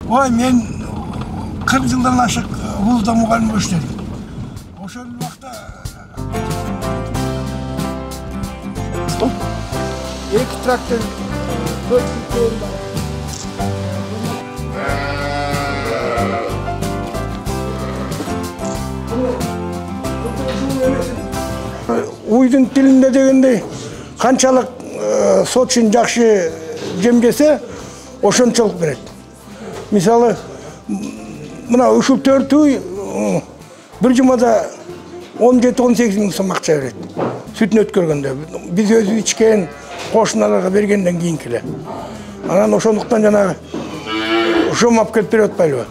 Ой, мен 40 жылдан ашық вузда мұғалім болып іштедім. Ошол уақытта стоп. 2 трактор, 4 трактор бар. Уйдың тілінде дегенде қаншалық сотшын жақшы жемгесе, ошончолук берет. Мисалы, мына ушул 4 уй bir жумада 17-18 мың сом акча берет. Сүтүн өткөргөндө. Биз өзү ичкен, кошуналарга бергенден кийин келе. Анан ошондуктан жанагы ошом алып келип берип атпайлыбы?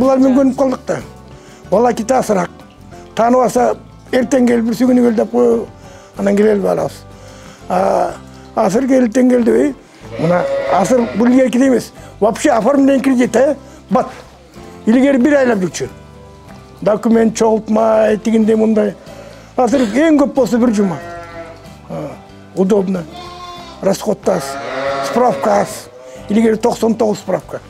Булар мен көнүп калдык да. Бала ките асыраак. Таанып алса, эртең келип бир сүгүнү кел деп кой, анан келели барабыз. Асыр келиптен келди, мына асыр бул илгерки эмес. Вообще оформление кредита бат. Илгери 1 айлап жүрчү. Документ чогултмай, тигиндей мындай. Асыр эң көп болсо 1 жума. Удобно. Расходтас, справка аз. Илгери 99 справка.